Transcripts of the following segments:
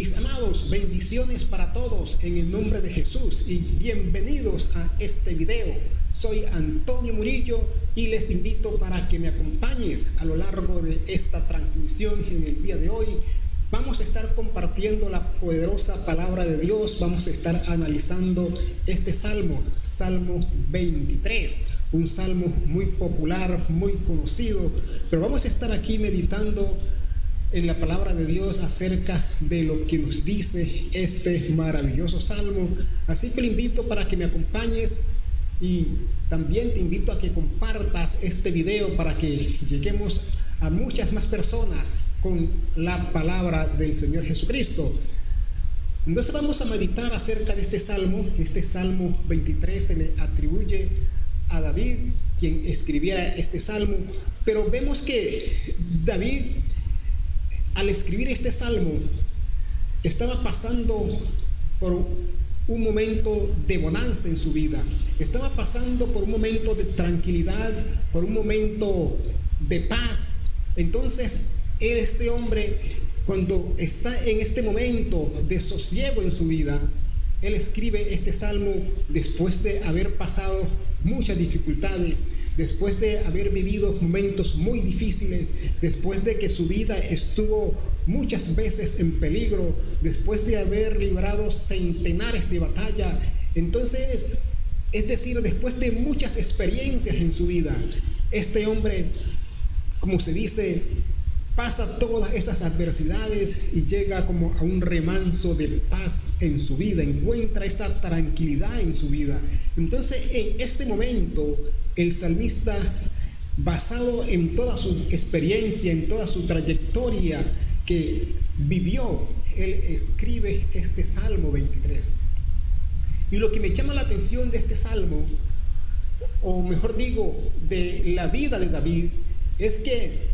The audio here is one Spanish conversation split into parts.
Mis amados, bendiciones para todos en el nombre de Jesús y bienvenidos a este video. Soy Antonio Murillo y les invito para que me acompañes a lo largo de esta transmisión en el día de hoy. Vamos a estar compartiendo la poderosa palabra de Dios, vamos a estar analizando este salmo, Salmo 23, un salmo muy popular, muy conocido, pero vamos a estar aquí meditando en la palabra de Dios acerca de lo que nos dice este maravilloso salmo. Así que le invito para que me acompañes y también te invito a que compartas este video para que lleguemos a muchas más personas con la palabra del Señor Jesucristo. Entonces vamos a meditar acerca de este salmo 23 se le atribuye a David, quien escribiera este salmo, pero vemos que David, al escribir este salmo, estaba pasando por un momento de bonanza en su vida, estaba pasando por un momento de tranquilidad, por un momento de paz. Entonces, este hombre, cuando está en este momento de sosiego en su vida, él escribe este salmo después de haber pasado muchas dificultades, después de haber vivido momentos muy difíciles, después de que su vida estuvo muchas veces en peligro, después de haber librado centenares de batallas. Entonces, es decir, después de muchas experiencias en su vida, este hombre, como se dice, pasa todas esas adversidades y llega como a un remanso de paz en su vida, encuentra esa tranquilidad en su vida. Entonces, en este momento, el salmista, basado en toda su experiencia, en toda su trayectoria que vivió, él escribe este Salmo 23. Y lo que me llama la atención de este salmo, o mejor digo, de la vida de David, es que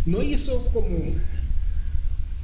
no hizo como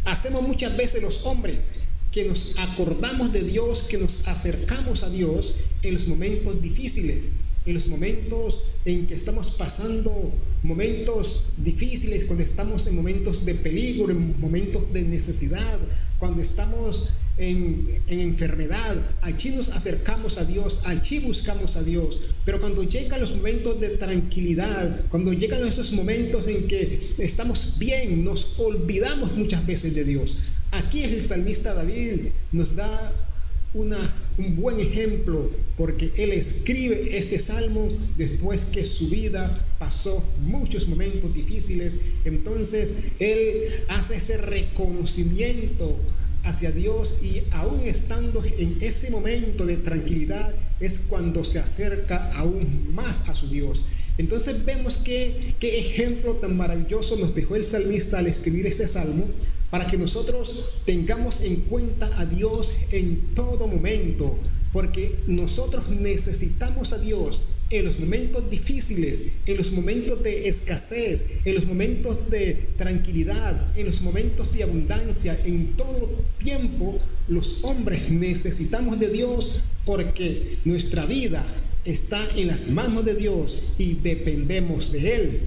hacemos muchas veces los hombres, que nos acordamos de Dios, que nos acercamos a Dios en los momentos difíciles, en los momentos en que estamos pasando momentos difíciles, cuando estamos en momentos de peligro, en momentos de necesidad, cuando estamos en enfermedad. Allí nos acercamos a Dios, allí buscamos a Dios. Pero cuando llegan los momentos de tranquilidad, cuando llegan esos momentos en que estamos bien, nos olvidamos muchas veces de Dios. Aquí el salmista David nos da un buen ejemplo, porque él escribe este salmo después que su vida pasó muchos momentos difíciles. Entonces él hace ese reconocimiento hacia Dios, y aún estando en ese momento de tranquilidad es cuando se acerca aún más a su Dios. Entonces vemos qué ejemplo tan maravilloso nos dejó el salmista al escribir este salmo, para que nosotros tengamos en cuenta a Dios en todo momento, porque nosotros necesitamos a Dios en los momentos difíciles, en los momentos de escasez, en los momentos de tranquilidad, en los momentos de abundancia. En todo tiempo los hombres necesitamos de Dios, porque nuestra vida está en las manos de Dios y dependemos de Él.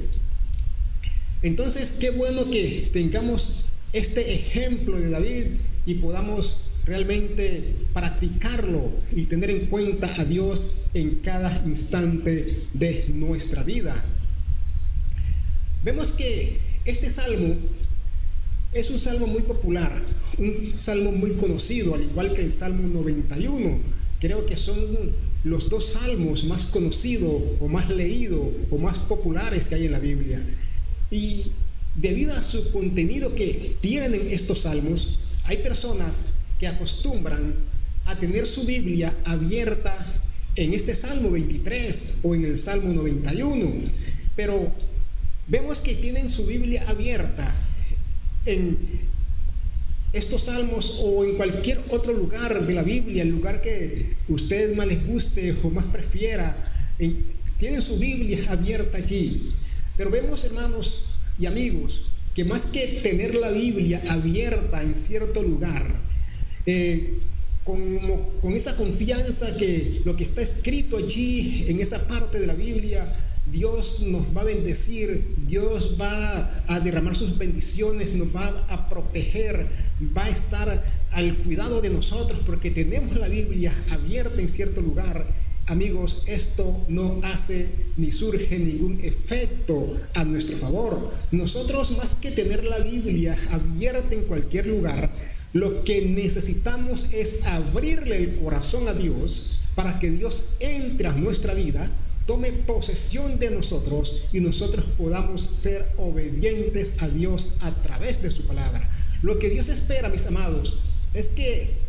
Entonces, qué bueno que tengamos este ejemplo de David y podamos realmente practicarlo y tener en cuenta a Dios en cada instante de nuestra vida. Vemos que este salmo es un salmo muy popular, un salmo muy conocido, al igual que el Salmo 91. Creo que son los dos salmos más conocidos o más leídos o más populares que hay en la Biblia. Y debido a su contenido que tienen estos salmos, hay personas que acostumbran a tener su Biblia abierta en este Salmo 23 o en el Salmo 91, pero vemos que tienen su Biblia abierta en estos salmos o en cualquier otro lugar de la Biblia, el lugar que a ustedes más les guste o más prefiera, tienen su Biblia abierta allí. Pero vemos, hermanos y amigos, que más que tener la Biblia abierta en cierto lugar, con esa confianza que lo que está escrito allí en esa parte de la Biblia Dios nos va a bendecir, Dios va a derramar sus bendiciones, nos va a proteger, va a estar al cuidado de nosotros porque tenemos la Biblia abierta en cierto lugar. Amigos, esto no hace ni surge ningún efecto a nuestro favor. Nosotros, más que tener la Biblia abierta en cualquier lugar, lo que necesitamos es abrirle el corazón a Dios para que Dios entre a nuestra vida, tome posesión de nosotros y nosotros podamos ser obedientes a Dios a través de su palabra. Lo que Dios espera, mis amados, es que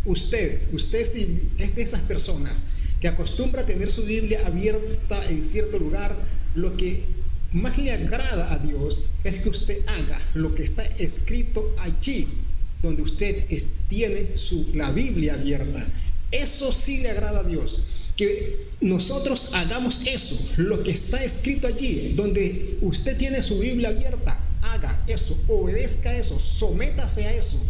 usted si es de esas personas que acostumbra a tener su Biblia abierta en cierto lugar, lo que más le agrada a Dios es que usted haga lo que está escrito allí donde usted tiene la Biblia abierta. Eso sí le agrada a Dios, que nosotros hagamos eso, lo que está escrito allí donde usted tiene su Biblia abierta. Haga eso, obedezca eso, sométase a eso,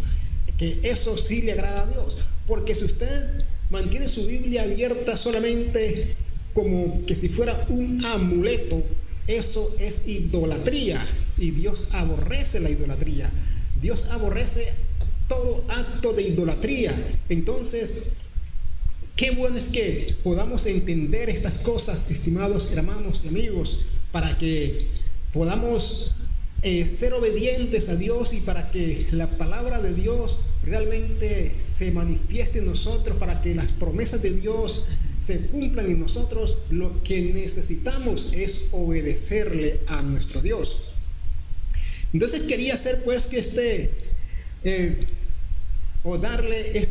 que eso sí le agrada a Dios. Porque si usted mantiene su Biblia abierta solamente como que si fuera un amuleto, eso es idolatría, y Dios aborrece la idolatría. Dios aborrece todo acto de idolatría. Entonces, qué bueno es que podamos entender estas cosas, estimados hermanos y amigos, para que podamos ser obedientes a Dios y para que la palabra de Dios realmente se manifieste en nosotros, para que las promesas de Dios se cumplan en nosotros. Lo que necesitamos es obedecerle a nuestro Dios. Entonces quería hacer pues que darle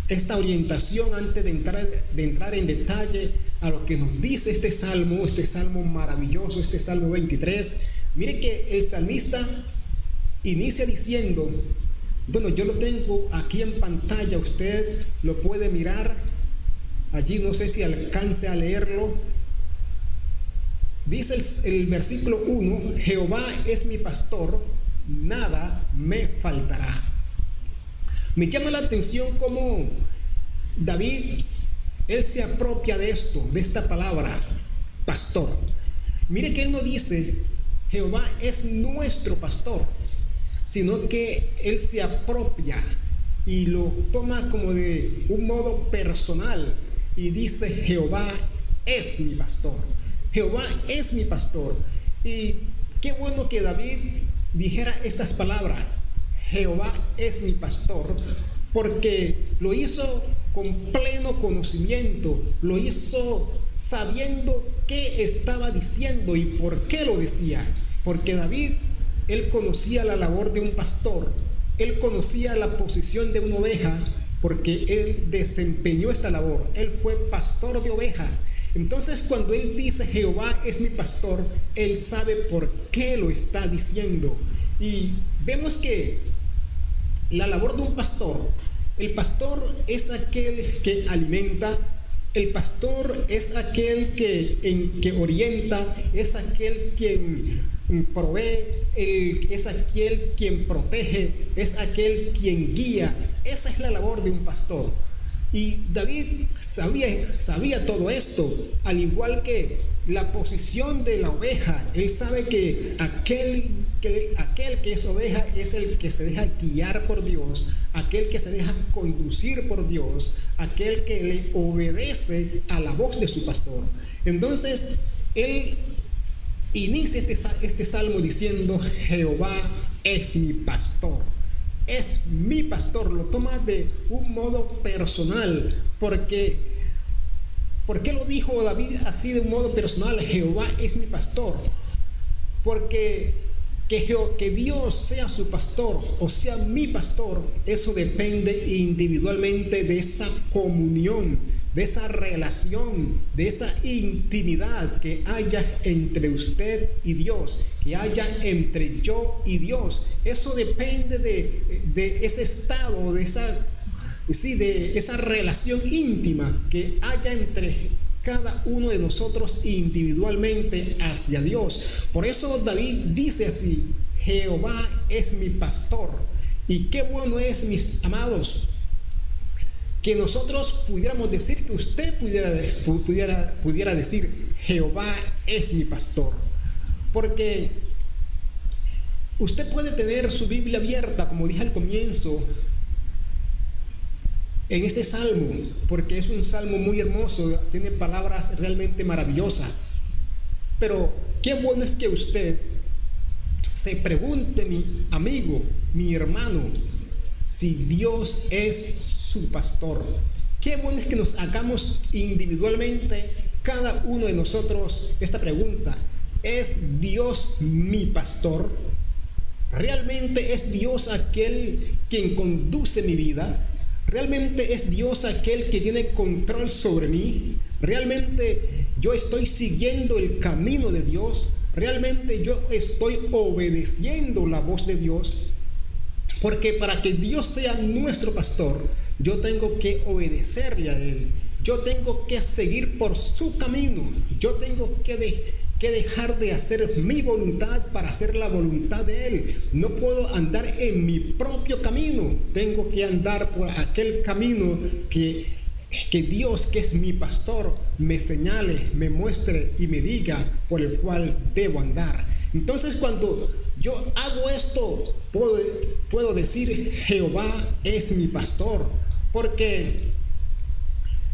esta orientación antes de entrar en detalle a lo que nos dice este salmo maravilloso, este salmo 23. Mire que el salmista inicia diciendo, bueno, yo lo tengo aquí en pantalla, usted lo puede mirar allí, no sé si alcance a leerlo. Dice el versículo 1, Jehová es mi pastor, nada me faltará. Me llama la atención cómo David, él se apropia de esta palabra, pastor. Mire que él no dice, Jehová es nuestro pastor, sino que él se apropia y lo toma como de un modo personal y dice, Jehová es mi pastor. Jehová es mi pastor. Y qué bueno que David dijera estas palabras, Jehová es mi pastor, porque lo hizo con pleno conocimiento, lo hizo sabiendo qué estaba diciendo y por qué lo decía. Porque David, él conocía la labor de un pastor, él conocía la posición de una oveja, porque él desempeñó esta labor, él fue pastor de ovejas. Entonces cuando él dice Jehová es mi pastor, él sabe por qué lo está diciendo. Y vemos que la labor de un pastor, el pastor es aquel que alimenta, el pastor es aquel que orienta, es aquel quien provee, es aquel quien protege, es aquel quien guía. Esa es la labor de un pastor. Y David sabía todo esto, al igual que la posición de la oveja. Él sabe que aquel que es oveja es el que se deja guiar por Dios, aquel que se deja conducir por Dios, aquel que le obedece a la voz de su pastor. Entonces, él inicia este salmo diciendo, Jehová es mi pastor. Es mi pastor, lo toma de un modo personal. ¿Por qué lo dijo David así de un modo personal? Jehová es mi pastor. Porque que Dios sea su pastor o sea mi pastor, eso depende individualmente de esa comunión, de esa relación, de esa intimidad que haya entre usted y Dios, que haya entre yo y Dios. Eso depende de ese estado, de esa relación íntima que haya entre cada uno de nosotros individualmente hacia Dios. Por eso David dice así, Jehová es mi pastor. Y qué bueno es, mis amados, que nosotros pudiéramos decir, que usted pudiera decir, Jehová es mi pastor. Porque usted puede tener su Biblia abierta, como dije al comienzo, en este salmo, porque es un salmo muy hermoso, tiene palabras realmente maravillosas. Pero qué bueno es que usted se pregunte, mi amigo, mi hermano, si Dios es su pastor. Qué bueno es que nos hagamos individualmente, cada uno de nosotros, esta pregunta: ¿es Dios mi pastor? ¿Realmente es Dios aquel quien conduce mi vida? ¿Realmente es Dios aquel que tiene control sobre mí? ¿Realmente yo estoy siguiendo el camino de Dios? ¿Realmente yo estoy obedeciendo la voz de Dios? Porque para que Dios sea nuestro pastor, yo tengo que obedecerle a Él. Yo tengo que seguir por su camino. Yo tengo que dejar de hacer mi voluntad para hacer la voluntad de Él. No puedo andar en mi propio camino. Tengo que andar por aquel camino que Dios, que es mi pastor, me señale, me muestre y me diga por el cual debo andar. Entonces, cuando yo hago esto, puedo decir, Jehová es mi pastor. Porque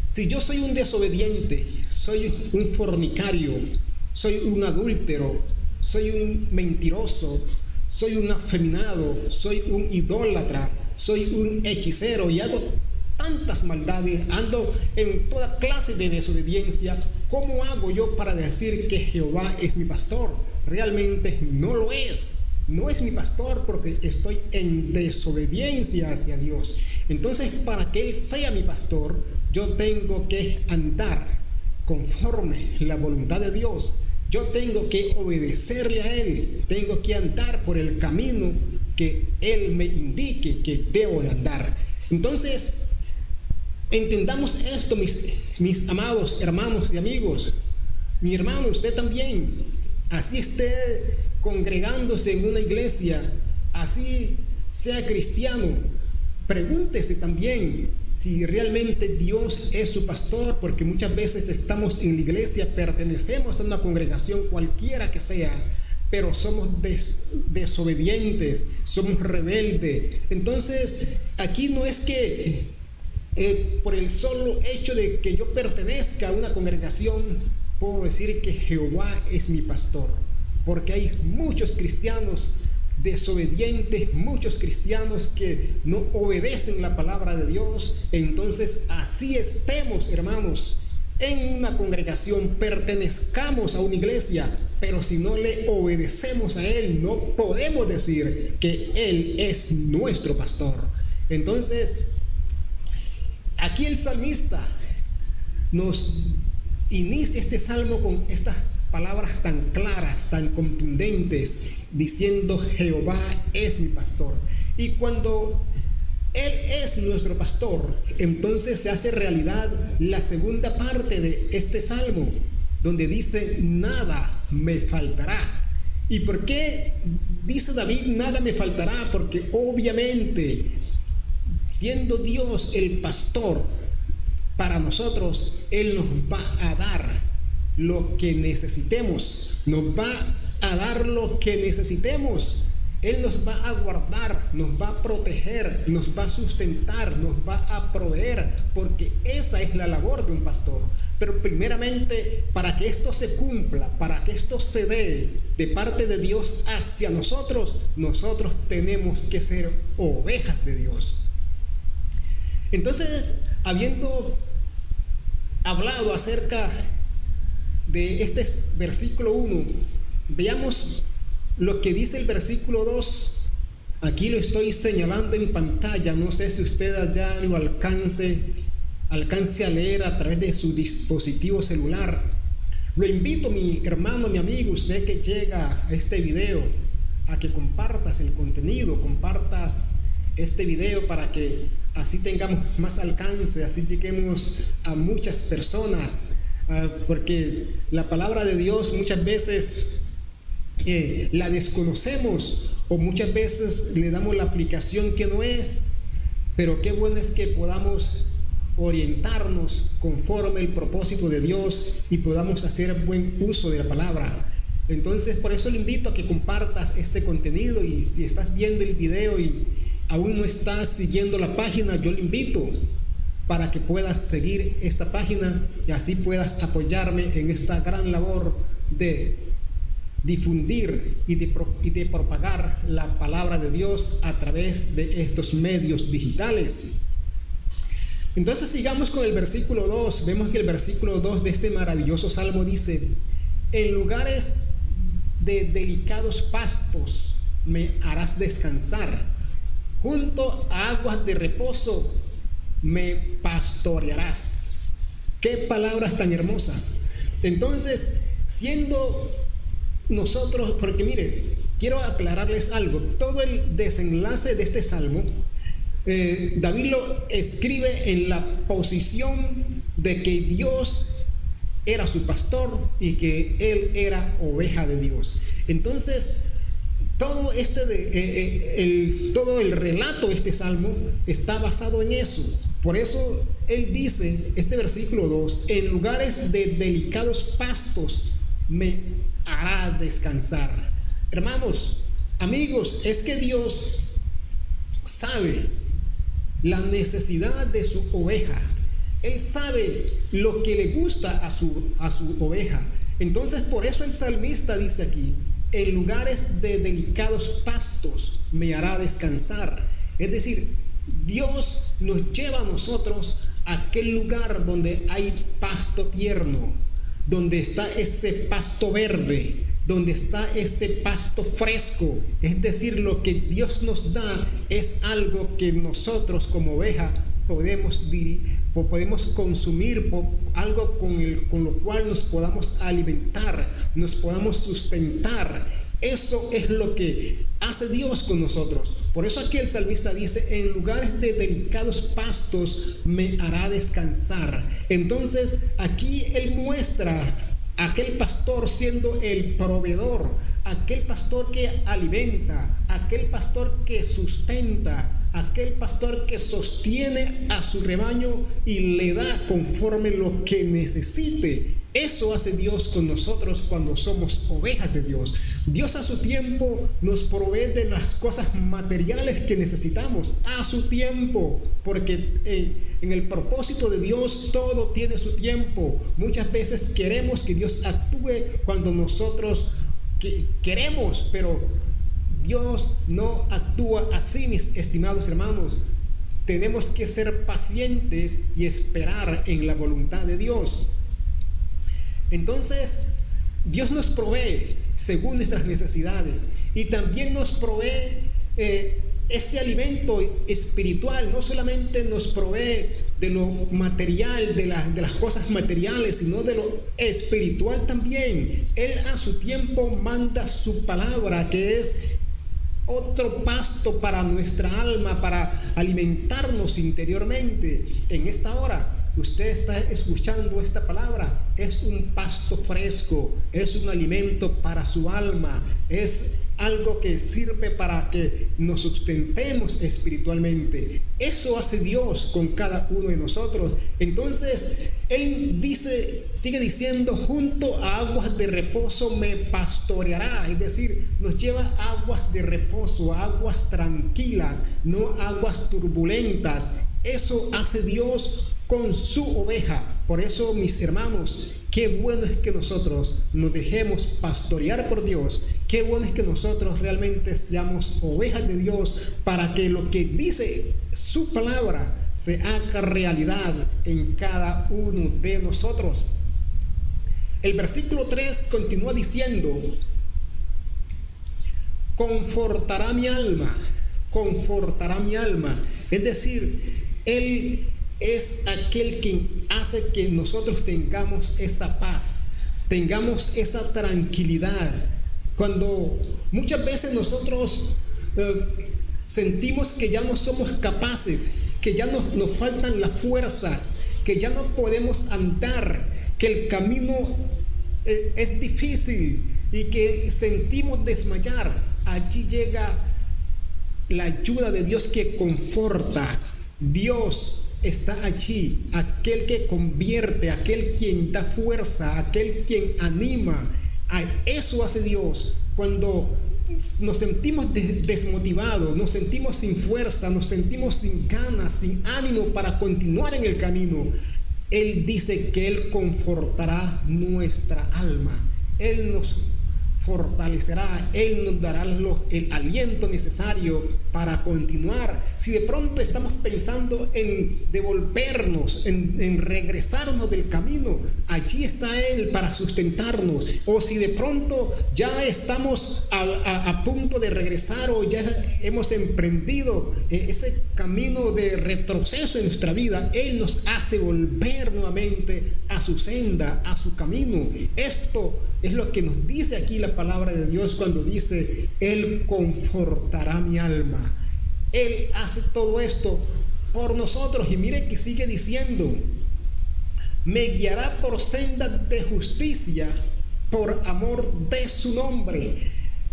si yo soy un desobediente, soy un fornicario, soy un adúltero, soy un mentiroso, soy un afeminado, soy un idólatra, soy un hechicero y hago tantas maldades, ando en toda clase de desobediencia, ¿cómo hago yo para decir que Jehová es mi pastor? Realmente no lo es. No es mi pastor porque estoy en desobediencia hacia Dios. Entonces, para que Él sea mi pastor, yo tengo que andar conforme la voluntad de Dios. Yo tengo que obedecerle a Él. Tengo que andar por el camino que Él me indique que debo de andar. Entonces, entendamos esto, mis amados hermanos y amigos. Mi hermano, usted también, así esté congregándose en una iglesia, así sea cristiano, pregúntese también si realmente Dios es su pastor, porque muchas veces estamos en la iglesia, pertenecemos a una congregación cualquiera que sea, pero somos desobedientes, somos rebeldes. Entonces, aquí no es que por el solo hecho de que yo pertenezca a una congregación, puedo decir que Jehová es mi pastor, porque hay muchos cristianos desobedientes, muchos cristianos que no obedecen la palabra de Dios. Entonces, así estemos, hermanos, en una congregación, pertenezcamos a una iglesia, pero si no le obedecemos a Él, no podemos decir que Él es nuestro pastor. Entonces, aquí el salmista nos inicia este salmo con estas palabras tan claras, tan contundentes, diciendo: Jehová es mi pastor. Y cuando Él es nuestro pastor, entonces se hace realidad la segunda parte de este salmo, donde dice: nada me faltará. ¿Y por qué dice David nada me faltará? Porque obviamente, siendo Dios el pastor para nosotros, Él nos va a dar lo que necesitemos, nos va a dar lo que necesitemos. Él nos va a guardar, nos va a proteger, nos va a sustentar, nos va a proveer, porque esa es la labor de un pastor. Pero primeramente, para que esto se cumpla, para que esto se dé de parte de Dios hacia nosotros, nosotros tenemos que ser ovejas de Dios. Entonces, habiendo hablado acerca de este versículo 1, veamos lo que dice el versículo 2. Aquí lo estoy señalando en pantalla, no sé si usted allá lo alcance a leer a través de su dispositivo celular. Lo invito, mi hermano, mi amigo, usted que llega a este video, a que compartas el contenido, compartas este video para que así tengamos más alcance, así lleguemos a muchas personas, porque la palabra de Dios muchas veces la desconocemos, o muchas veces le damos la aplicación que no es. Pero qué bueno es que podamos orientarnos conforme el propósito de Dios y podamos hacer buen uso de la palabra. Entonces, por eso le invito a que compartas este contenido, y si estás viendo el video y aún no estás siguiendo la página, yo le invito para que puedas seguir esta página y así puedas apoyarme en esta gran labor de difundir y de propagar la palabra de Dios a través de estos medios digitales. Entonces sigamos con el versículo 2. Vemos que el versículo 2 de este maravilloso salmo dice: en lugares de delicados pastos me harás descansar, junto a aguas de reposo me pastorearás. Qué palabras tan hermosas. Entonces, siendo nosotros, porque mire, quiero aclararles algo, todo el desenlace de este salmo, David lo escribe en la posición de que Dios era su pastor y que él era oveja de Dios. Entonces, todo todo el relato de este salmo está basado en eso. Por eso él dice, este versículo 2, en lugares de delicados pastos me hará descansar. Hermanos, amigos, es que Dios sabe la necesidad de su oveja. Él sabe lo que le gusta a su oveja. Entonces, por eso el salmista dice aquí: en lugares de delicados pastos me hará descansar. Es decir, Dios nos lleva a nosotros a aquel lugar donde hay pasto tierno, donde está ese pasto verde, donde está ese pasto fresco. Es decir, lo que Dios nos da es algo que nosotros como oveja podemos consumir, algo con lo cual nos podamos alimentar, nos podamos sustentar. Eso es lo que hace Dios con nosotros. Por eso aquí el salmista dice: en lugares de delicados pastos me hará descansar. Entonces aquí él muestra a aquel pastor siendo el proveedor, aquel pastor que alimenta, aquel pastor que sustenta, aquel pastor que sostiene a su rebaño y le da conforme lo que necesite. Eso hace Dios con nosotros cuando somos ovejas de Dios. Dios a su tiempo nos provee de las cosas materiales que necesitamos, a su tiempo, porque en el propósito de Dios todo tiene su tiempo. Muchas veces queremos que Dios actúe cuando nosotros queremos, pero Dios no actúa así, mis estimados hermanos. Tenemos que ser pacientes y esperar en la voluntad de Dios. Entonces, Dios nos provee según nuestras necesidades y también nos provee este alimento espiritual. No solamente nos provee de lo material, de las cosas materiales, sino de lo espiritual también. Él a su tiempo manda su palabra, que es otro pasto para nuestra alma, para alimentarnos interiormente. En esta hora usted está escuchando esta palabra, es un pasto fresco, es un alimento para su alma, es algo que sirve para que nos sustentemos espiritualmente. Eso hace Dios con cada uno de nosotros. Entonces, Él sigue diciendo: junto a aguas de reposo me pastoreará. Es decir, nos lleva a aguas de reposo, a aguas tranquilas, no aguas turbulentas. Eso hace Dios con su oveja. Por eso, mis hermanos, qué bueno es que nosotros nos dejemos pastorear por Dios. Qué bueno es que nosotros realmente seamos ovejas de Dios, para que lo que dice su palabra se haga realidad en cada uno de nosotros. El versículo 3 continúa diciendo: confortará mi alma, confortará mi alma. Es decir, Él es aquel que hace que nosotros tengamos esa paz, tengamos esa tranquilidad. Cuando muchas veces nosotros sentimos que ya no somos capaces, que ya nos faltan las fuerzas, que ya no podemos andar, que el camino es difícil y que sentimos desmayar, allí llega la ayuda de Dios que conforta. Dios está allí, aquel que convierte, aquel quien da fuerza, aquel quien anima. Eso hace Dios cuando nos sentimos desmotivados, nos sentimos sin fuerza, nos sentimos sin ganas, sin ánimo para continuar en el camino. Él dice que Él confortará nuestra alma. Él nos fortalecerá, Él nos dará el aliento necesario para continuar. Si de pronto estamos pensando en devolvernos, en regresarnos del camino, allí está Él para sustentarnos. O si de pronto ya estamos a punto de regresar o ya hemos emprendido ese camino de retroceso en nuestra vida, Él nos hace volver nuevamente a su senda, a su camino. Esto es lo que nos dice aquí la palabra de Dios cuando dice: Él confortará mi alma. Él hace todo esto por nosotros. Y mire que sigue diciendo: me guiará por sendas de justicia por amor de su nombre.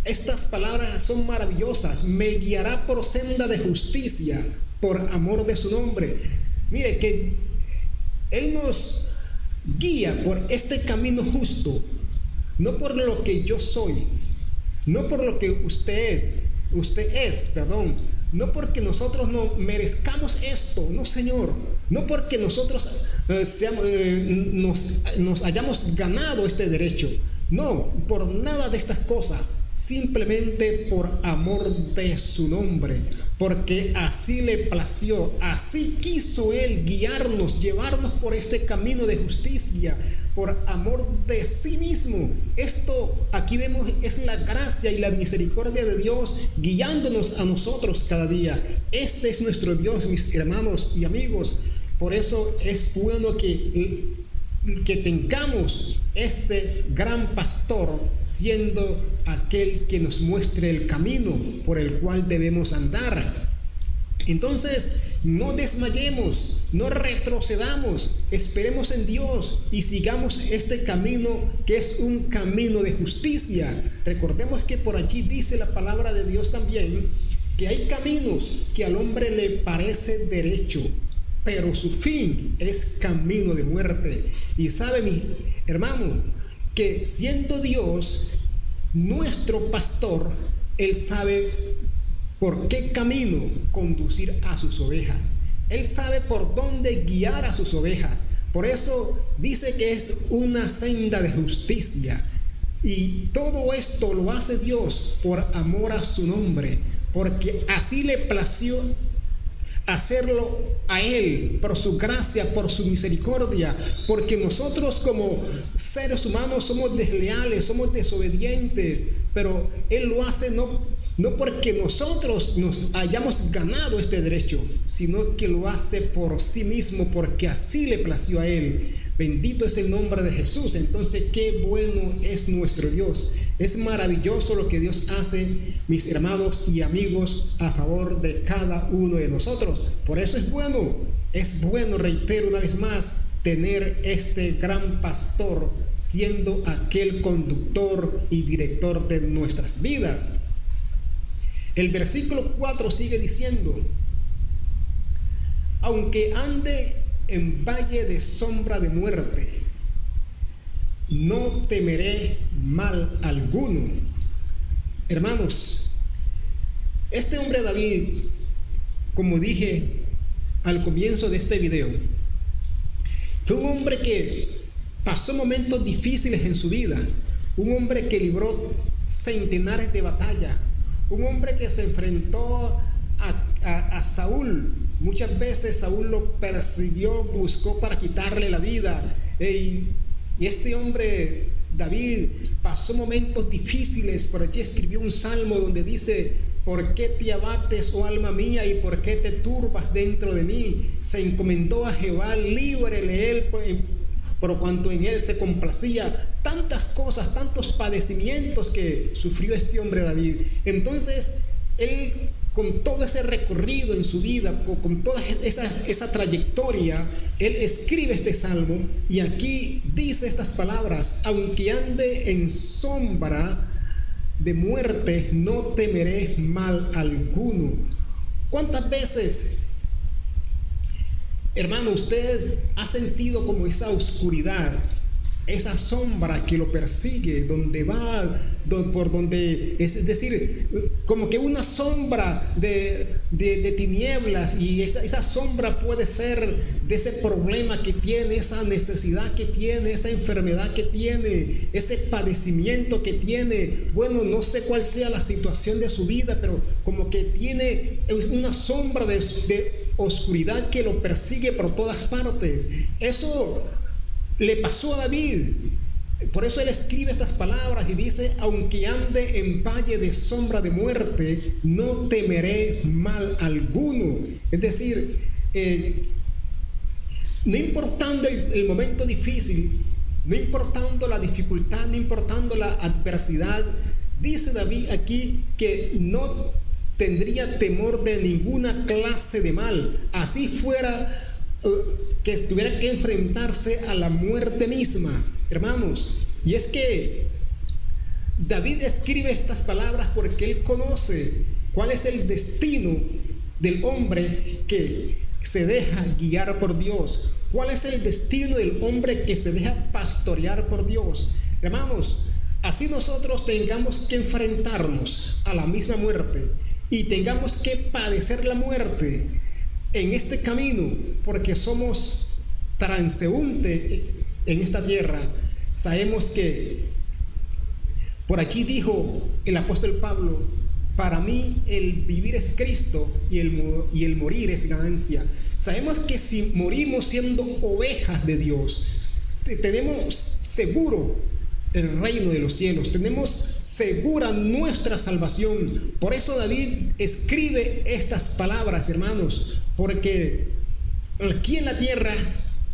Estas palabras son maravillosas. Me guiará por senda de justicia por amor de su nombre. Mire que Él nos guía por este camino justo, no por lo que yo soy, no por lo que usted es, no porque nosotros no merezcamos esto, no, Señor, no porque nosotros nos hayamos ganado este derecho, no, por nada de estas cosas, simplemente por amor de su nombre, porque así le plació, así quiso Él guiarnos, llevarnos por este camino de justicia, por amor de sí mismo. Esto aquí vemos es la gracia y la misericordia de Dios guiándonos a nosotros cada día. Este es nuestro Dios, mis hermanos y amigos. Por eso es bueno que tengamos este gran pastor, siendo aquel que nos muestre el camino por el cual debemos andar. Entonces, no desmayemos, no retrocedamos, esperemos en Dios y sigamos este camino que es un camino de justicia. Recordemos que por allí dice la palabra de Dios también que hay caminos que al hombre le parece derecho, pero su fin es camino de muerte. Y sabe, mi hermano, que siendo Dios nuestro pastor, Él sabe por qué camino conducir a sus ovejas. Él sabe por dónde guiar a sus ovejas. Por eso dice que es una senda de justicia. Y todo esto lo hace Dios por amor a su nombre, porque así le plació hacerlo a Él, por su gracia, por su misericordia, porque nosotros como seres humanos somos desleales, somos desobedientes, pero Él lo hace no porque nosotros nos hayamos ganado este derecho, sino que lo hace por sí mismo, porque así le plació a Él. Bendito es el nombre de Jesús. Entonces, qué bueno es nuestro Dios. Es maravilloso lo que Dios hace, mis hermanos y amigos, a favor de cada uno de nosotros. Por eso es bueno, reitero una vez más, tener este gran pastor siendo aquel conductor y director de nuestras vidas. El versículo 4 sigue diciendo: aunque ande en valle de sombra de muerte, no temeré mal alguno. Hermanos, este hombre David, como dije al comienzo de este video, fue un hombre que pasó momentos difíciles en su vida, un hombre que libró centenares de batallas, un hombre que se enfrentó a Saúl. Muchas veces Saúl lo persiguió, buscó para quitarle la vida. Y este hombre, David, pasó momentos difíciles. Por allí escribió un salmo donde dice: ¿por qué te abates, oh alma mía, y por qué te turbas dentro de mí? Se encomendó a Jehová, líbrele él, por cuanto en él se complacía. Tantas cosas, tantos padecimientos que sufrió este hombre David. Entonces, él, con todo ese recorrido en su vida, con toda esa trayectoria, él escribe este salmo y aquí dice estas palabras: aunque ande en sombra de muerte, no temeré mal alguno. ¿Cuántas veces Hermano, usted ha sentido como esa oscuridad, esa sombra que lo persigue, donde va, por donde, es decir, como que una sombra de tinieblas, y esa sombra puede ser de ese problema que tiene, esa necesidad que tiene, esa enfermedad que tiene, ese padecimiento que tiene. Bueno, no sé cuál sea la situación de su vida, pero como que tiene una sombra de oscuridad que lo persigue por todas partes. Eso le pasó a David. Por eso él escribe estas palabras y dice: aunque ande en valle de sombra de muerte, no temeré mal alguno. Es decir, no importando el momento difícil, no importando la dificultad, no importando la adversidad, dice David aquí que no tendría temor de ninguna clase de mal, así fuera que tuviera que enfrentarse a la muerte misma, hermanos. Y es que David escribe estas palabras porque él conoce cuál es el destino del hombre que se deja guiar por Dios, cuál es el destino del hombre que se deja pastorear por Dios. Hermanos, así nosotros tengamos que enfrentarnos a la misma muerte y tengamos que padecer la muerte en este camino, porque somos transeúntes en esta tierra, sabemos que por aquí dijo el apóstol Pablo: para mí el vivir es Cristo y el morir es ganancia. Sabemos que si morimos siendo ovejas de Dios, tenemos seguro el reino de los cielos, tenemos segura nuestra salvación. Por eso David escribe estas palabras, hermanos, porque aquí en la tierra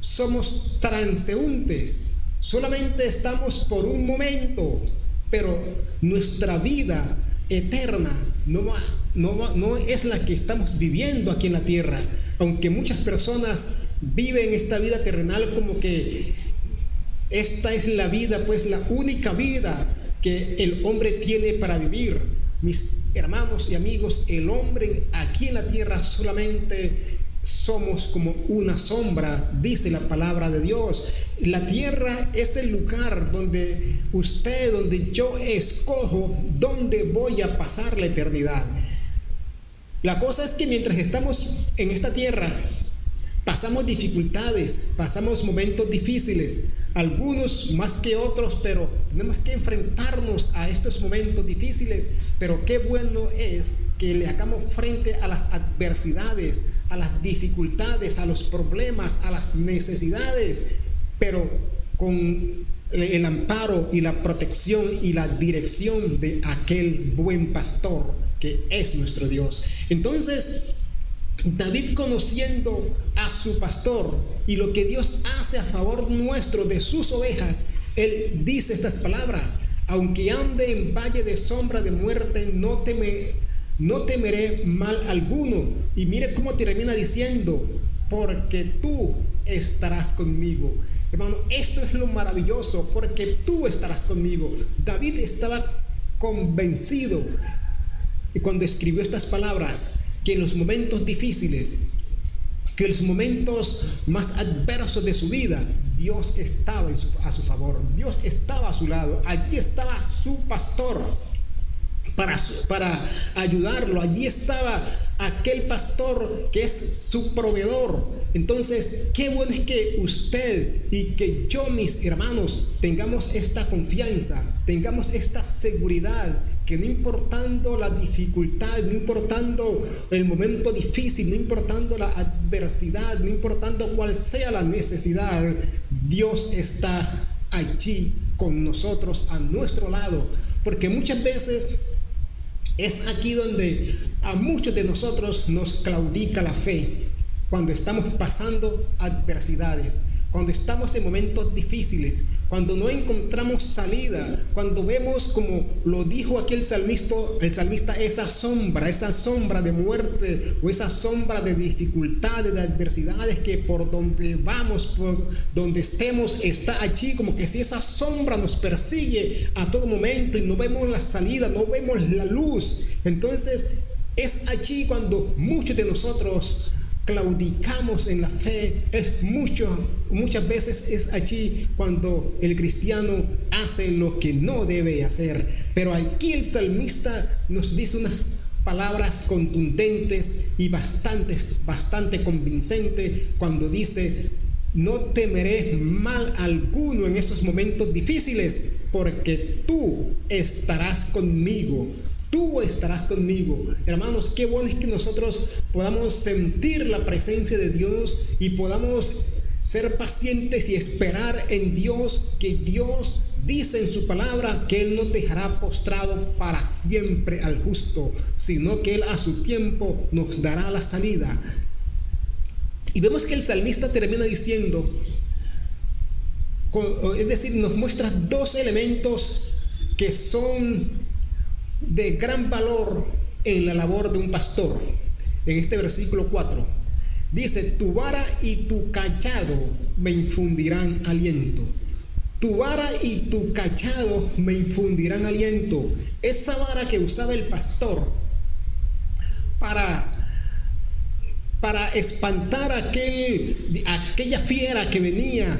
somos transeúntes, solamente estamos por un momento, pero nuestra vida eterna no es la que estamos viviendo aquí en la tierra. Aunque muchas personas viven esta vida terrenal como que esta es la vida, pues la única vida que el hombre tiene para vivir. Mis hermanos y amigos, el hombre aquí en la tierra solamente somos como una sombra, dice la palabra de Dios. La tierra es el lugar donde yo escojo dónde voy a pasar la eternidad. La cosa es que mientras estamos en esta tierra, pasamos dificultades, pasamos momentos difíciles, algunos más que otros, pero tenemos que enfrentarnos a estos momentos difíciles. Pero qué bueno es que le hagamos frente a las adversidades, a las dificultades, a los problemas, a las necesidades, pero con el amparo y la protección y la dirección de aquel buen pastor que es nuestro Dios. Entonces, David, conociendo a su pastor y lo que Dios hace a favor nuestro de sus ovejas, él dice estas palabras: aunque ande en valle de sombra de muerte, no temeré mal alguno. Y mire cómo termina diciendo: porque tú estarás conmigo. Hermano, esto es lo maravilloso, porque tú estarás conmigo. David estaba convencido, y cuando escribió estas palabras, que en los momentos difíciles, que en los momentos más adversos de su vida, Dios estaba a su favor, Dios estaba a su lado, allí estaba su pastor para ayudarlo, allí estaba aquel pastor que es su proveedor. Entonces, qué bueno es que usted y que yo, mis hermanos, tengamos esta confianza, tengamos esta seguridad, que no importando la dificultad, no importando el momento difícil, no importando la adversidad, no importando cuál sea la necesidad, Dios está allí con nosotros, a nuestro lado. Porque muchas veces es aquí donde a muchos de nosotros nos claudica la fe, cuando estamos pasando adversidades, cuando estamos en momentos difíciles, cuando no encontramos salida, cuando vemos, como lo dijo aquí el salmista, esa sombra de muerte, o esa sombra de dificultades, de adversidades, que por donde vamos, por donde estemos, está allí, como que si esa sombra nos persigue a todo momento y no vemos la salida, no vemos la luz. Entonces es allí cuando muchos de nosotros claudicamos en la fe, muchas veces es allí cuando el cristiano hace lo que no debe hacer. Pero aquí el salmista nos dice unas palabras contundentes y bastante convincentes cuando dice: no temeré mal alguno en esos momentos difíciles, porque tú estarás conmigo. Tú estarás conmigo. Hermanos, qué bueno es que nosotros podamos sentir la presencia de Dios y podamos ser pacientes y esperar en Dios, que Dios dice en su palabra que Él no dejará postrado para siempre al justo, sino que Él a su tiempo nos dará la salida. Y vemos que el salmista termina diciendo, es decir, nos muestra dos elementos que son de gran valor en la labor de un pastor. En este versículo 4 dice: tu vara y tu cayado me infundirán aliento. Tu vara y tu cayado me infundirán aliento. Esa vara que usaba el pastor para espantar aquella fiera que venía,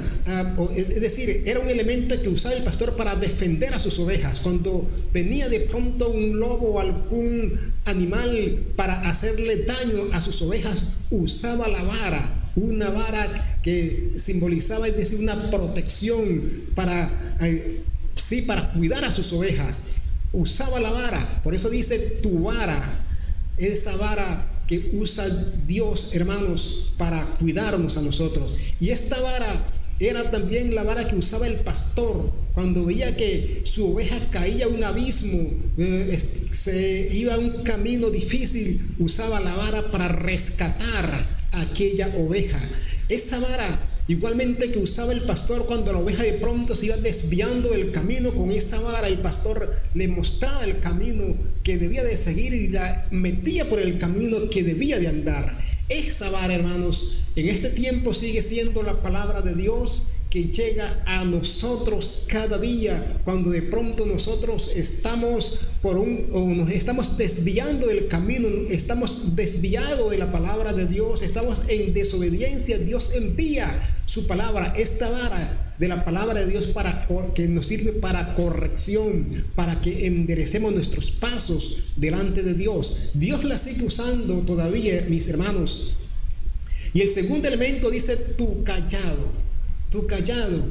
es decir, era un elemento que usaba el pastor para defender a sus ovejas. Cuando venía de pronto un lobo o algún animal para hacerle daño a sus ovejas, usaba la vara, una vara que simbolizaba, es decir, una protección para cuidar a sus ovejas. Usaba la vara, por eso dice tu vara, esa vara que usa Dios, hermanos, para cuidarnos a nosotros. Y esta vara era también la vara que usaba el pastor cuando veía que su oveja caía a un abismo, se iba a un camino difícil, usaba la vara para rescatar a aquella oveja. Esa vara igualmente que usaba el pastor cuando la oveja de pronto se iba desviando del camino, con esa vara el pastor le mostraba el camino que debía de seguir y la metía por el camino que debía de andar. Esa vara, hermanos, en este tiempo sigue siendo la palabra de Dios que llega a nosotros cada día, cuando de pronto nosotros estamos nos estamos desviando del camino, estamos desviados de la palabra de Dios, estamos en desobediencia. Dios envía su palabra, esta vara de la palabra de Dios, que nos sirve para corrección, para que enderecemos nuestros pasos delante de Dios. Dios la sigue usando todavía, mis hermanos. Y el segundo elemento dice tu cayado. Tu cayado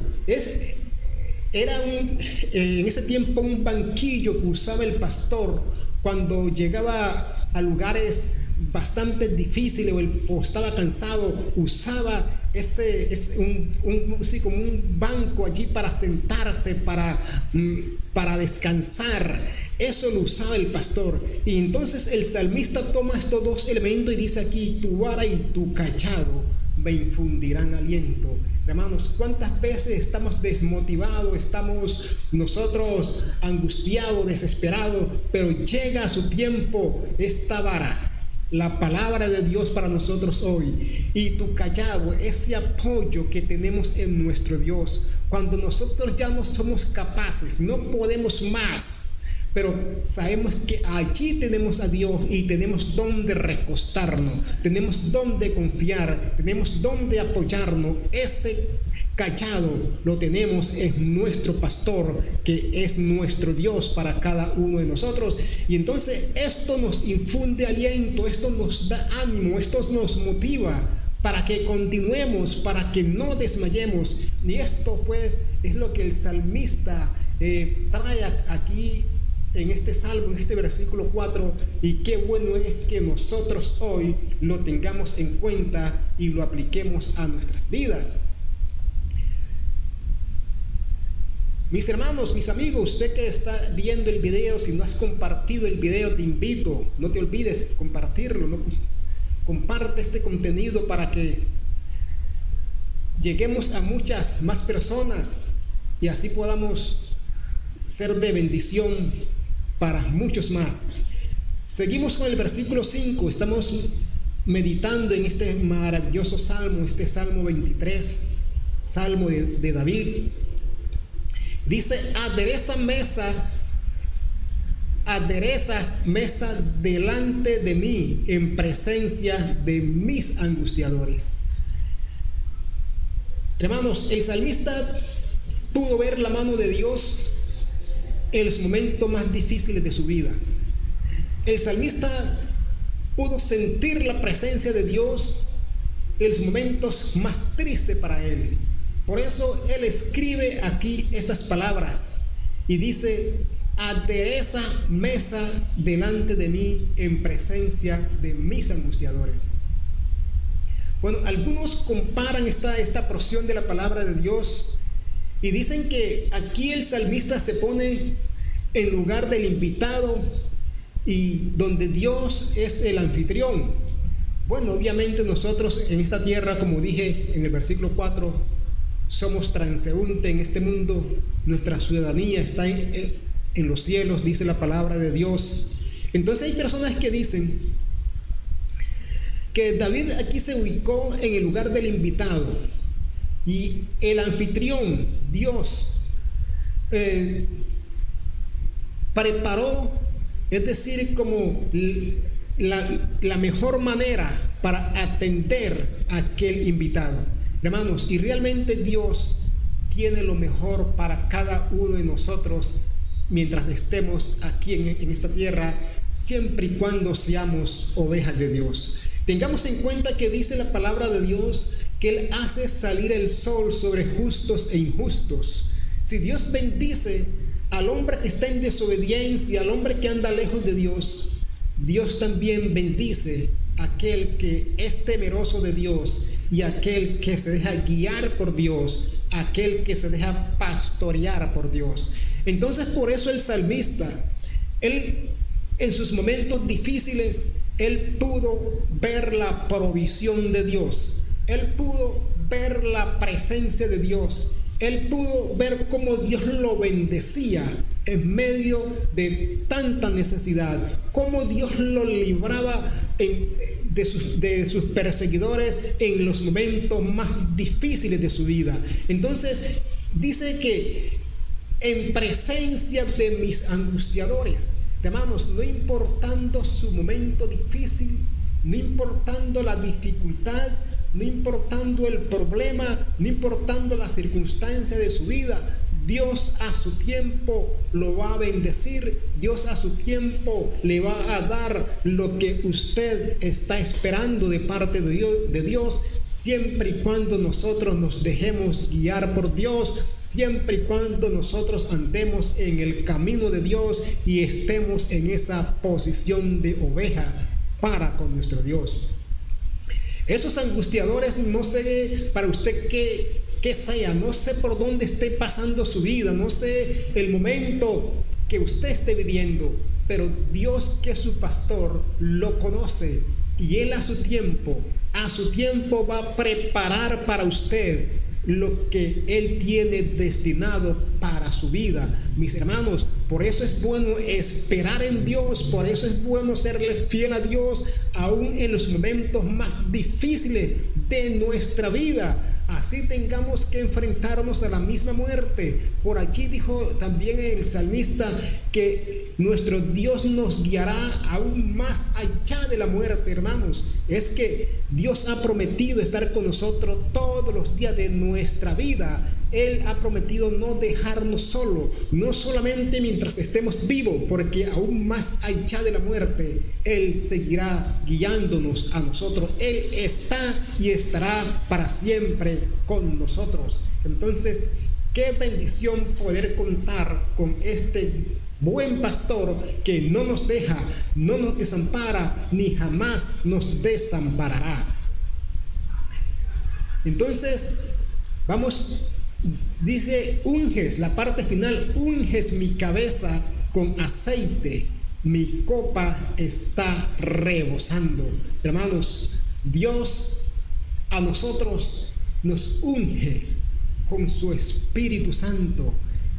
era en ese tiempo un banquillo que usaba el pastor cuando llegaba a lugares bastante difíciles o estaba cansado. Usaba como un banco allí para sentarse, para descansar. Eso lo usaba el pastor. Y entonces el salmista toma estos dos elementos y dice aquí: tu vara y tu cayado me infundirán aliento. Hermanos, ¿cuántas veces estamos desmotivados, estamos nosotros angustiados, desesperados, pero llega a su tiempo esta vara, la palabra de Dios para nosotros hoy, y tu cayado, ese apoyo que tenemos en nuestro Dios, cuando nosotros ya no somos capaces, no podemos más, pero sabemos que allí tenemos a Dios y tenemos donde recostarnos, tenemos donde confiar, tenemos donde apoyarnos. Ese cayado lo tenemos en nuestro pastor, que es nuestro Dios para cada uno de nosotros. Y entonces esto nos infunde aliento, esto nos da ánimo, esto nos motiva para que continuemos, para que no desmayemos. Y esto pues es lo que el salmista trae aquí en este salmo, en este versículo 4, y qué bueno es que nosotros hoy lo tengamos en cuenta y lo apliquemos a nuestras vidas. Mis hermanos, mis amigos, usted que está viendo el video, si no has compartido el video, te invito, no te olvides compartirlo, ¿no? Comparte este contenido para que lleguemos a muchas más personas y así podamos ser de bendición para muchos más. Seguimos con el versículo 5. Estamos meditando en este maravilloso salmo, este salmo 23, salmo de David. Dice: adereza mesa aderezas mesa delante de mí en presencia de mis angustiadores. Hermanos, el salmista pudo ver la mano de Dios en los momentos más difíciles de su vida. El salmista pudo sentir la presencia de Dios en los momentos más tristes para él. Por eso él escribe aquí estas palabras y dice: adereza mesa delante de mí en presencia de mis angustiadores. Bueno, algunos comparan esta porción de la palabra de Dios y dicen que aquí el salmista se pone en lugar del invitado y donde Dios es el anfitrión. Bueno, obviamente nosotros en esta tierra, como dije en el versículo 4, somos transeúntes en este mundo. Nuestra ciudadanía está en los cielos, dice la palabra de Dios. Entonces hay personas que dicen que David aquí se ubicó en el lugar del invitado y el anfitrión, Dios, preparó, es decir, como la mejor manera para atender a aquel invitado. Hermanos, y realmente Dios tiene lo mejor para cada uno de nosotros mientras estemos aquí en esta tierra, siempre y cuando seamos ovejas de Dios. Tengamos en cuenta que dice la palabra de Dios que Él hace salir el sol sobre justos e injustos. Si Dios bendice al hombre que está en desobediencia, al hombre que anda lejos de Dios, Dios también bendice a aquel que es temeroso de Dios y aquel que se deja guiar por Dios, aquel que se deja pastorear por Dios. Entonces, por eso el salmista, él en sus momentos difíciles, él pudo ver la provisión de Dios, él pudo ver la presencia de Dios, él pudo ver cómo Dios lo bendecía en medio de tanta necesidad, cómo Dios lo libraba de sus perseguidores en los momentos más difíciles de su vida. Entonces dice que en presencia de mis angustiadores, hermanos, no importando su momento difícil, no importando la dificultad, no importando el problema, no importando la circunstancia de su vida, Dios a su tiempo lo va a bendecir. Dios a su tiempo le va a dar lo que usted está esperando de parte de Dios, siempre y cuando nosotros nos dejemos guiar por Dios, siempre y cuando nosotros andemos en el camino de Dios y estemos en esa posición de oveja para con nuestro Dios. Esos angustiadores, no sé para usted qué sea, no sé por dónde esté pasando su vida, no sé el momento que usted esté viviendo, pero Dios, que es su pastor, lo conoce y Él a su tiempo va a preparar para usted lo que Él tiene destinado para su vida. Mis hermanos, por eso es bueno esperar en Dios, por eso es bueno serle fiel a Dios, aún en los momentos más difíciles de nuestra vida. Así tengamos que enfrentarnos a la misma muerte. Por aquí dijo también el salmista que nuestro Dios nos guiará aún más allá de la muerte, hermanos. Es que Dios ha prometido estar con nosotros todos los días de nuestra vida. Él ha prometido no dejarnos solo, no solamente mientras estemos vivos, porque aún más allá de la muerte, Él seguirá guiándonos a nosotros. Él está y estará para siempre con nosotros. Entonces, qué bendición poder contar con este buen pastor que no nos deja, no nos desampara, ni jamás nos desamparará. Entonces, vamos. Dice, unges, la parte final, unges mi cabeza con aceite, mi copa está rebosando. Hermanos, Dios a nosotros nos unge con su Espíritu Santo.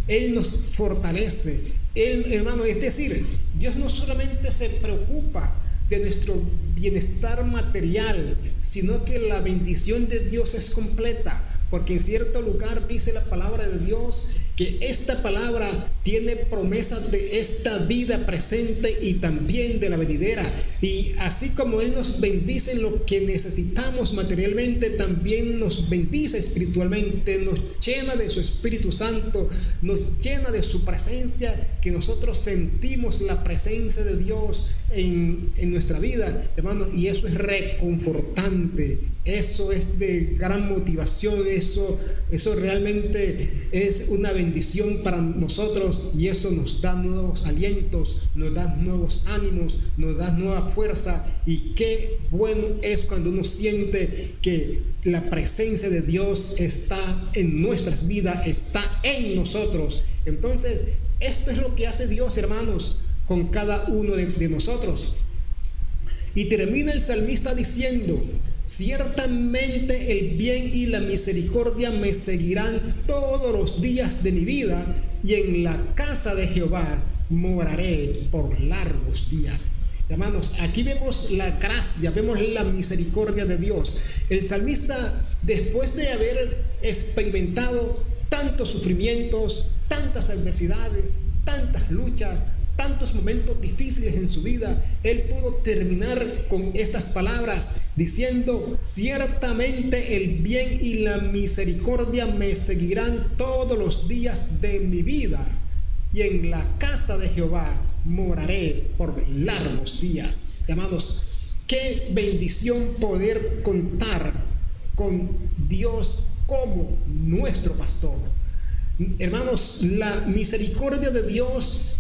Él nos fortalece. Él, hermano, es decir, Dios no solamente se preocupa de nuestro bienestar material, sino que la bendición de Dios es completa. porque en cierto lugar dice la palabra de Dios que esta palabra tiene promesas de esta vida presente y también de la venidera. Y así como Él nos bendice en lo que necesitamos materialmente, también nos bendice espiritualmente, nos llena de su Espíritu Santo, nos llena de su presencia, que nosotros sentimos la presencia de Dios en nuestra vida, hermanos, y eso es reconfortante, eso es de gran motivación, eso realmente es una bendición para nosotros, y eso nos da nuevos alientos, nos da nuevos ánimos, nos da nueva fuerza. Y qué bueno es cuando uno siente que la presencia de Dios está en nuestras vidas, está en nosotros. Entonces, esto es lo que hace Dios, hermanos, con cada uno de nosotros. Y termina el salmista diciendo: ciertamente el bien y la misericordia me seguirán todos los días de mi vida, y en la casa de Jehová moraré por largos días. Hermanos, aquí vemos la gracia, vemos la misericordia de Dios. El salmista, después de haber experimentado tantos sufrimientos, tantas adversidades, tantas luchas, tantos momentos difíciles en su vida, él pudo terminar con estas palabras diciendo: ciertamente el bien y la misericordia me seguirán todos los días de mi vida, y en la casa de Jehová moraré por largos días. Hermanos, qué bendición poder contar con Dios como nuestro pastor. Hermanos, la misericordia de Dios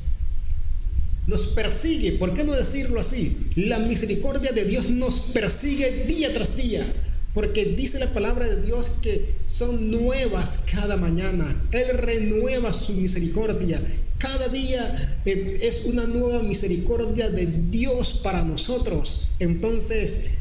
nos persigue. ¿Por qué no decirlo así? La misericordia de Dios nos persigue día tras día, porque dice la palabra de Dios que son nuevas cada mañana. Él renueva su misericordia. Cada día es una nueva misericordia de Dios para nosotros. Entonces,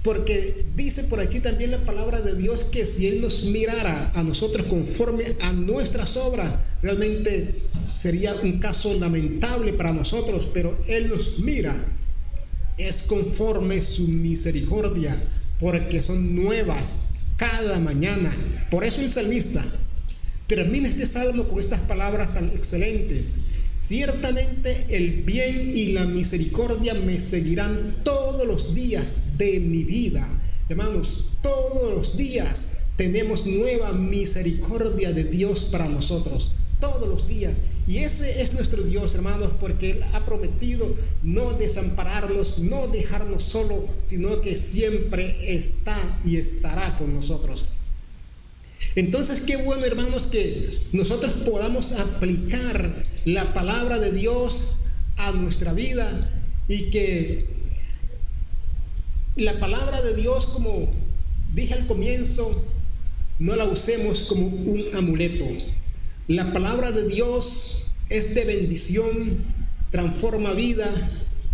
porque dice por allí también la palabra de Dios que si Él nos mirara a nosotros conforme a nuestras obras, realmente sería un caso lamentable para nosotros, pero Él nos mira, es conforme su misericordia, porque son nuevas cada mañana. Por eso el salmista termina este salmo con estas palabras tan excelentes: ciertamente el bien y la misericordia me seguirán todos los días de mi vida. Hermanos, todos los días tenemos nueva misericordia de Dios para nosotros, todos los días. Y ese es nuestro Dios, hermanos, porque Él ha prometido no desampararnos, no dejarnos solos, sino que siempre está y estará con nosotros. Entonces, qué bueno, hermanos, que nosotros podamos aplicar la palabra de Dios a nuestra vida, y que la palabra de Dios, como dije al comienzo, no la usemos como un amuleto. La palabra de Dios es de bendición, transforma vida,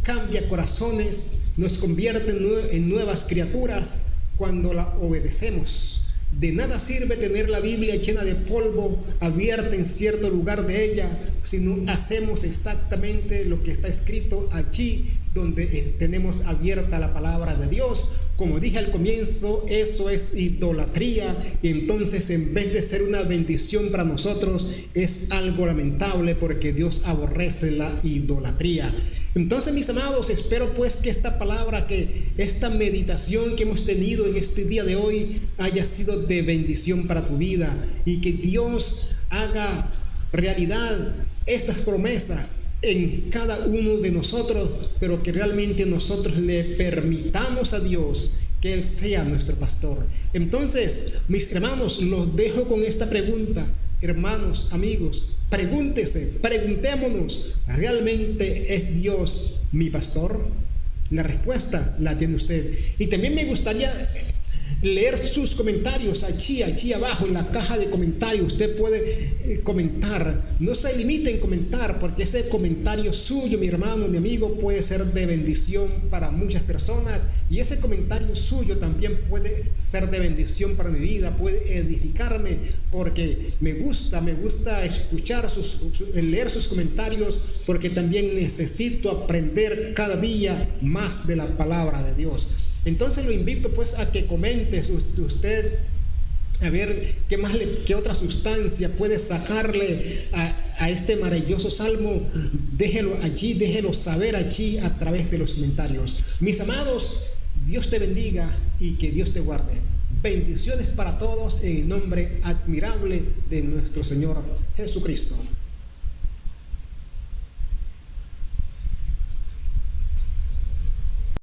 cambia corazones, nos convierte en nuevas criaturas cuando la obedecemos. De nada sirve tener la Biblia llena de polvo, abierta en cierto lugar de ella, si no hacemos exactamente lo que está escrito allí donde tenemos abierta la palabra de Dios. Como dije al comienzo, eso es idolatría, y entonces en vez de ser una bendición para nosotros, es algo lamentable, porque Dios aborrece la idolatría. Entonces, mis amados, espero pues que esta palabra, que esta meditación que hemos tenido en este día de hoy haya sido de bendición para tu vida, y que Dios haga realidad estas promesas en cada uno de nosotros, pero que realmente nosotros le permitamos a Dios que Él sea nuestro pastor. Entonces, mis hermanos, los dejo con esta pregunta. Hermanos, amigos, preguntémonos: ¿realmente es Dios mi pastor? La respuesta la tiene usted. Y también me gustaría leer sus comentarios allí abajo en la caja de comentarios. Usted puede comentar, no se limite en comentar, porque ese comentario suyo, mi hermano, mi amigo, puede ser de bendición para muchas personas, y ese comentario suyo también puede ser de bendición para mi vida, puede edificarme, porque me gusta escuchar leer sus comentarios, porque también necesito aprender cada día más de la palabra de Dios. Entonces lo invito pues a que comente usted a ver qué otra sustancia puede sacarle a este maravilloso salmo. Déjelo allí, déjelo saber allí a través de los comentarios. Mis amados, Dios te bendiga y que Dios te guarde. Bendiciones para todos en el nombre admirable de nuestro Señor Jesucristo.